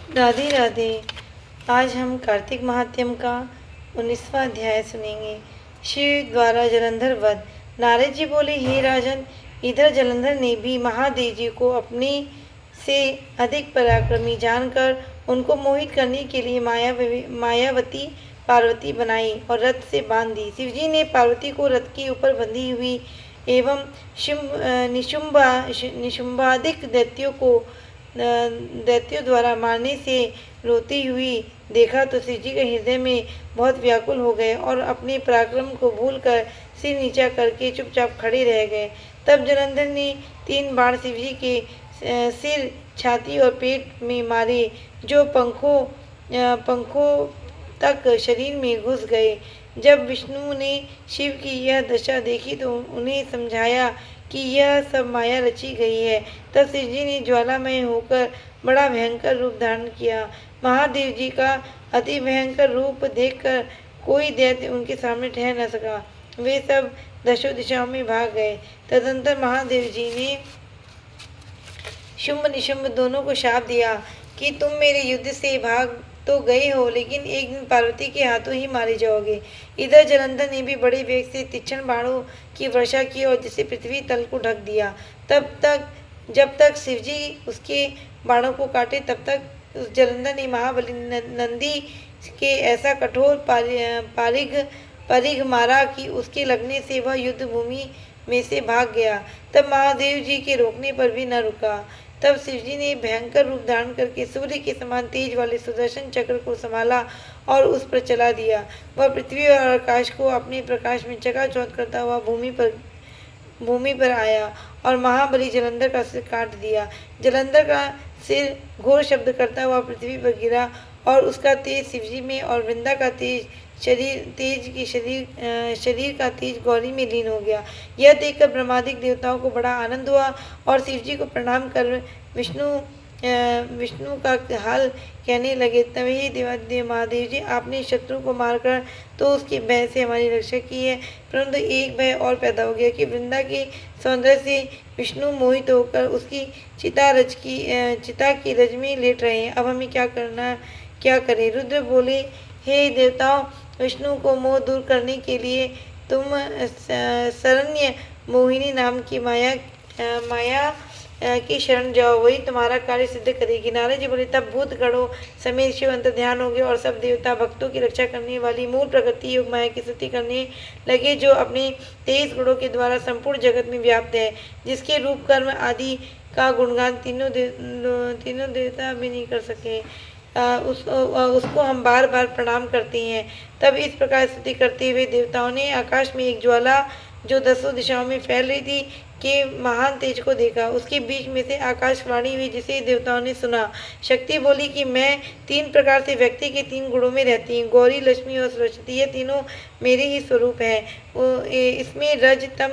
राधे राधे। आज हम कार्तिक महात्म्य का 19वां अध्याय सुनेंगे। शिव द्वारा जलंधर वध। नारद जी बोले, हे राजन, इधर जलंधर ने भी महादेव जी को अपने से अधिक पराक्रमी जानकर उनको मोहित करने के लिए मायावती पार्वती बनाई और रथ से बांध दी। शिवजी ने पार्वती को रथ के ऊपर बंधी हुई एवं निशुंभादिक दैत्यों द्वारा मारने से रोती हुई देखा तो शिवजी के हृदय में बहुत व्याकुल हो गए और अपने पराक्रम को भूलकर सिर नीचा करके चुपचाप खड़े रह गए। तब जलंधर ने 3 बाण शिवजी के सिर, छाती और पेट में मारे, जो पंखों तक शरीर में घुस गए। जब विष्णु ने शिव की यह दशा देखी तो उन्हें समझाया कि यह सब माया रची गई है। तब शिवजी ने ज्वालामय होकर बड़ा भयंकर रूप धारण किया। महादेव जी का अति भयंकर रूप देखकर कोई दैत्य उनके सामने ठहर न सका। वे सब दशों दिशाओं में भाग गए। तदंतर महादेव जी ने शुंभ निशुंभ दोनों को शाप दिया कि तुम मेरे युद्ध से भाग तो गए हो, लेकिन एक दिन पार्वती के हाथों ही मारे जाओगे। इधर जलंधर ने भी बड़े वेग से तीक्ष्ण बाणों की वर्षा की और जिससे पृथ्वी तल को ढक दिया। जब तक शिवजी उसके बाणों को काटे, तब तक उस जलंधर ने महाबली नंदी के ऐसा कठोर परिघ मारा कि उसके लगने से वह युद्ध भूमि में से भाग गया। तब महादेव जी के रोकने पर भी न रुका। तब शिवजी ने भयंकर रूप धारण करके सूर्य के समान तेज वाले सुदर्शन चक्र को संभाला और उस पर चला दिया। वह पृथ्वी और आकाश को अपने प्रकाश में चकाचौंध करता हुआ भूमि पर आया और महाबली जलंधर का सिर काट दिया। जलंधर का सिर घोर शब्द करता हुआ पृथ्वी पर गिरा और उसका तेज शिवजी में और वृंदा का तेज शरीर का तेज गौरी में लीन हो गया। यह देखकर ब्रह्मादिक देवताओं को बड़ा आनंद हुआ और शिवजी को प्रणाम कर विष्णु का हाल कहने लगे। तभी देवादिदेव महादेव जी, आपने शत्रु को मारकर तो उसके भय से हमारी रक्षा की है, परंतु एक भय और पैदा हो गया कि वृंदा के सौंदर्य से विष्णु मोहित होकर उसकी चिता की रज में लेट रहे हैं। अब हमें क्या करें। रुद्र बोले, हे देवताओं, विष्णु को मोह दूर करने के लिए तुम शरण्य मोहिनी नाम की माया की शरण जाओ, वही तुम्हारा कार्य सिद्ध करेगी। नारद जी बोले, तब भूत गणों समेत शिव अंतर्ध्यान हो गए और सब देवता भक्तों की रक्षा करने वाली मूल प्रकृति योग माया की स्तुति करने लगे, जो अपने 23 गुणों के द्वारा संपूर्ण जगत में व्याप्त है, जिसके रूप कर्म आदि का गुणगान तीनों देवता भी नहीं कर सके। उसको हम बार बार प्रणाम करते हैं। तब इस प्रकार स्तुति करते हुए देवताओं ने आकाश में एक ज्वाला जो 10 दिशाओं में फैल रही थी के महान तेज को देखा। उसके बीच में से आकाशवाणी हुई, जिसे देवताओं ने सुना। शक्ति बोली कि मैं 3 प्रकार से व्यक्ति के 3 गुणों में रहती हूँ, गौरी, लक्ष्मी और सरस्वती। ये तीनों मेरे ही स्वरूप है। इसमें रज, तम,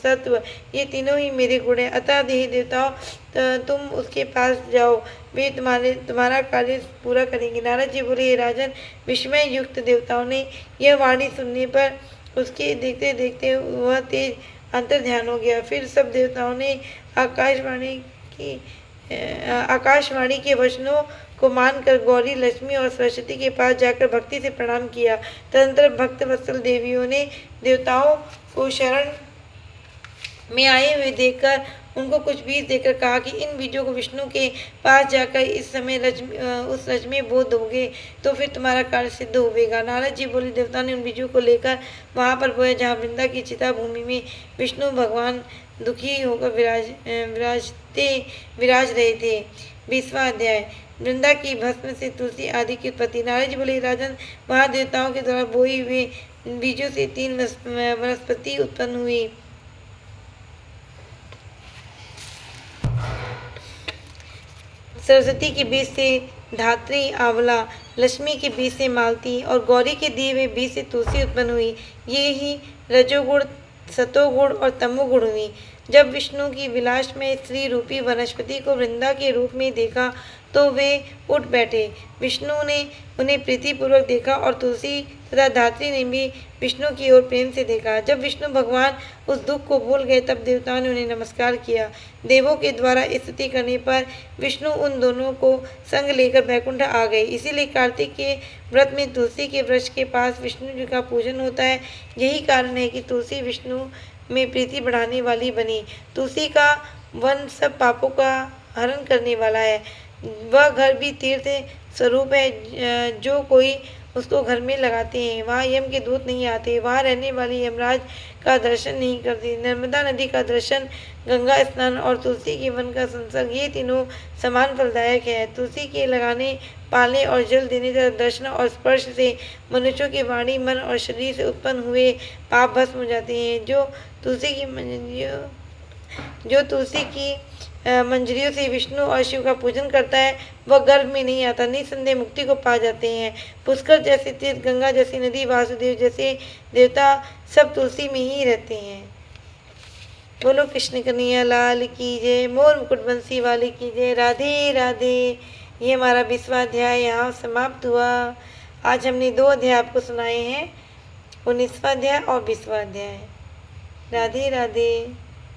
सत्व, ये तीनों ही मेरे गुण हैं। अतः देही देवताओं, तुम उसके पास जाओ, वे तुम्हारा कार्य पूरा करेंगे। नारद जी बोले, राजन, विस्मय युक्त देवताओं ने यह वाणी सुनने पर उसके देखते देखते वह तेज अंतर्ध्यान हो गया। फिर सब देवताओं ने आकाशवाणी के वचनों को मानकर गौरी, लक्ष्मी और सरस्वती के पास जाकर भक्ति से प्रणाम किया। तदंतर भक्त वत्सल देवियों ने देवताओं को शरण में आए हुए देखकर उनको कुछ बीज देकर कहा कि इन बीजों को विष्णु के पास जाकर इस समय उस रज में बो दोगे तो फिर तुम्हारा कार्य सिद्ध होगा। नारद जी बोले, देवता ने उन बीजों को लेकर वहां पर बोया जहाँ वृंदा की चिता भूमि में विष्णु भगवान दुखी होकर विराज रहे थे। 20वां अध्याय। वृंदा की भस्म से तुलसी आदि की उत्पत्ति। नारद जी बोले, राजन, वहाँ देवताओं के द्वारा बोई हुए बीजों से 3 वनस्पति उत्पन्न हुई। सरस्वती के बीज से धात्री, आंवला, लक्ष्मी के बीज से मालती और गौरी के दिए हुए बीज से तुलसी उत्पन्न हुई। ये ही रजोगुण, सतोगुण और तमोगुण हुई। जब विष्णु की विलास में स्त्री रूपी वनस्पति को वृंदा के रूप में देखा तो वे उठ बैठे। विष्णु ने उन्हें प्रीतिपूर्वक देखा और तुलसी तथा धात्री ने भी विष्णु की ओर प्रेम से देखा। जब विष्णु भगवान उस दुख को भूल गए तब देवताओं ने उन्हें नमस्कार किया। देवों के द्वारा स्तुति करने पर विष्णु उन दोनों को संग लेकर बैकुंठ आ गए। इसीलिए कार्तिक के व्रत में तुलसी के वृक्ष के पास विष्णु जी का पूजन होता है। यही कारण है कि तुलसी विष्णु में प्रीति बढ़ाने वाली बनी। तुलसी का वन सब पापों का हरण करने वाला है। वह घर भी तीर्थ स्वरूप है। जो कोई उसको घर में लगाते हैं वहाँ यम के दूत नहीं आते, वहाँ रहने वाली यमराज का दर्शन नहीं करते। नर्मदा नदी का दर्शन, गंगा स्नान और तुलसी के वन का संसर्ग, ये तीनों समान फलदायक है। तुलसी के लगाने, पालने और जल देने तथा दर्शन और स्पर्श से मनुष्यों की वाणी, मन और शरीर से उत्पन्न हुए पाप भस्म हो जाते हैं। जो तुलसी की मंजरियों से विष्णु और शिव का पूजन करता है वह गर्भ में नहीं आता, निसंदेह मुक्ति को पा जाते हैं। पुष्कर जैसे तीर्थ, गंगा जैसी नदी, वासुदेव जैसे देवता सब तुलसी में ही रहते हैं। बोलो कृष्ण कन्हैया लाल की जय, मोर मुकुट बंसी वाली की जय। राधे राधे। ये हमारा 20वां अध्याय यहाँ समाप्त हुआ। आज हमने 2 अध्याय आपको सुनाए हैं, 19वां अध्याय और 20वां अध्याय। राधे राधे।